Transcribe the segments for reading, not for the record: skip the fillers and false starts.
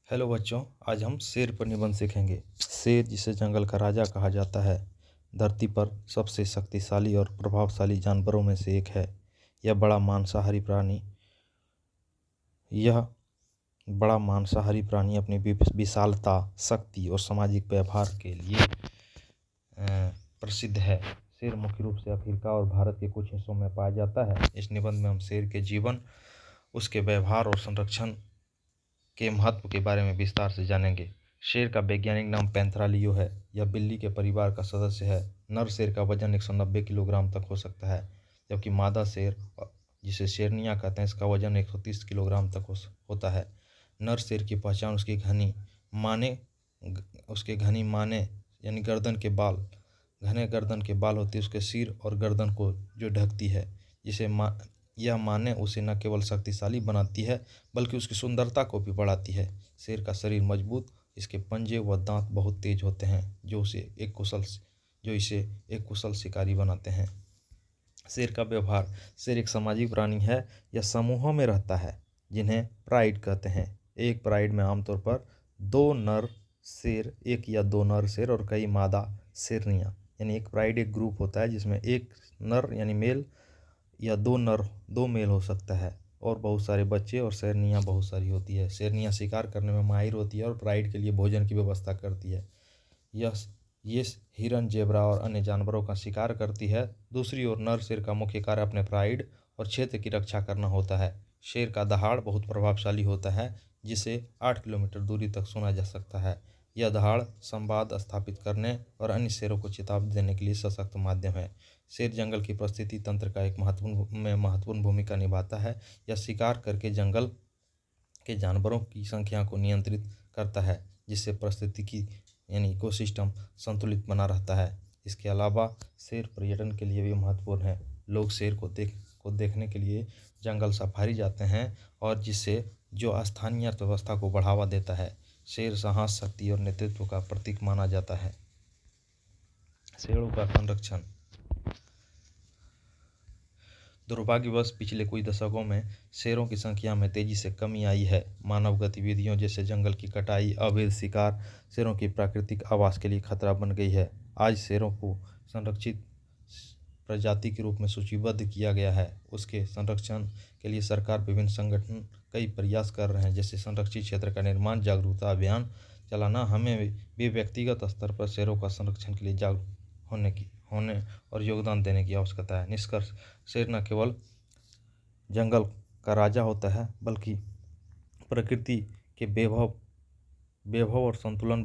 Hello बच्चों, आज हम शेर पर निबंध सीखेंगे। शेर, जिसे जंगल का राजा कहा जाता है, धरती पर सबसे शक्तिशाली और प्रभावशाली जानवरों में से एक है। यह बड़ा मांसाहारी प्राणी अपनी विशालता, शक्ति और सामाजिक व्यवहार के लिए प्रसिद्ध है। शेर मुख्य रूप से अफ्रीका और भारत के कुछ हिस्सों में पाया जाता है। इस निबंध में हम शेर के जीवन, उसके व्यवहार और संरक्षण के महत्व के बारे में विस्तार से जानेंगे। शेर का वैज्ञानिक नाम पैंथेरा लियो है। यह बिल्ली के परिवार का सदस्य है। नर शेर का वजन 190 किलोग्राम तक हो सकता है, जबकि मादा शेर, जिसे शेरनिया कहते हैं, इसका वजन 130 किलोग्राम तक होता है। नर शेर की पहचान उसके घनी माने यानी गर्दन के बाल, घने गर्दन के बाल होते हैं, उसके सिर और गर्दन को जो ढकती है, यह माने उसे न केवल शक्तिशाली बनाती है बल्कि उसकी सुंदरता को भी बढ़ाती है। शेर का शरीर मजबूत, इसके पंजे व दांत बहुत तेज होते हैं, जो इसे एक कुशल शिकारी बनाते हैं। शेर का व्यवहार। शेर एक सामाजिक प्राणी है। यह समूहों में रहता है, जिन्हें प्राइड कहते हैं। एक प्राइड में आमतौर पर एक या दो नर शेर और कई मादा शेरनियाँ, यानी एक प्राइड एक ग्रुप होता है जिसमें एक नर यानी मेल या दो मेल हो सकता है और बहुत सारे बच्चे, और शेरनियाँ बहुत सारी होती है। शेरनियाँ शिकार करने में माहिर होती है और प्राइड के लिए भोजन की व्यवस्था करती है। ये हिरन, जेब्रा और अन्य जानवरों का शिकार करती है। दूसरी ओर नर शेर का मुख्य कार्य अपने प्राइड और क्षेत्र की रक्षा करना होता है। शेर का दहाड़ बहुत प्रभावशाली होता है, जिसे 8 किलोमीटर दूरी तक सुना जा सकता है। यह दहाड़ संवाद स्थापित करने और अन्य शेरों को चेतावनी देने के लिए सशक्त माध्यम है। शेर जंगल की परिस्थिति तंत्र का एक महत्वपूर्ण भूमिका निभाता है। यह शिकार करके जंगल के जानवरों की संख्या को नियंत्रित करता है, जिससे पारिस्थितिकी यानी इकोसिस्टम संतुलित बना रहता है। इसके अलावा शेर पर्यटन के लिए भी महत्वपूर्ण है। लोग शेर को देखने के लिए जंगल सफारी जाते हैं, और जो स्थानीय अर्थव्यवस्था को बढ़ावा देता है। शेर साहस, शक्ति और नेतृत्व का प्रतीक माना जाता है। शेरों का संरक्षण। दुर्भाग्यवश पिछले कुछ दशकों में शेरों की संख्या में तेजी से कमी आई है। मानव गतिविधियों जैसे जंगल की कटाई, अवैध शिकार शेरों की प्राकृतिक आवास के लिए खतरा बन गई है। आज शेरों को संरक्षित प्रजाति के रूप में सूचीबद्ध किया गया है। उसके संरक्षण के लिए सरकार, विभिन्न संगठन कई प्रयास कर रहे हैं, जैसे संरक्षित क्षेत्र का निर्माण, जागरूकता अभियान चलाना। हमें भी व्यक्तिगत स्तर पर शेरों का संरक्षण के लिए जागरूक होने और योगदान देने की आवश्यकता है। निष्कर्ष: शेर न केवल जंगल का राजा होता है, बल्कि प्रकृति के वैभव और संतुलन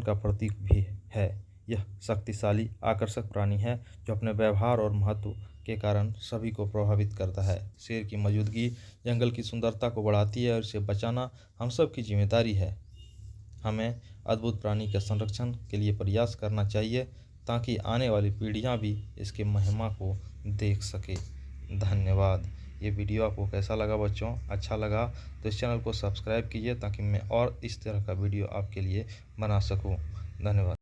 का प्रतीक भी है। यह शक्तिशाली, आकर्षक प्राणी है, जो अपने व्यवहार और महत्व के कारण सभी को प्रभावित करता है। शेर की मौजूदगी जंगल की सुंदरता को बढ़ाती है, और इसे बचाना हम सब की जिम्मेदारी है। हमें अद्भुत प्राणी के संरक्षण के लिए प्रयास करना चाहिए, ताकि आने वाली पीढ़ियां भी इसके महिमा को देख सके। धन्यवाद। ये वीडियो आपको कैसा लगा बच्चों? अच्छा लगा तो इस चैनल को सब्सक्राइब कीजिए, ताकि मैं और इस तरह का वीडियो आपके लिए बना सकूं। धन्यवाद।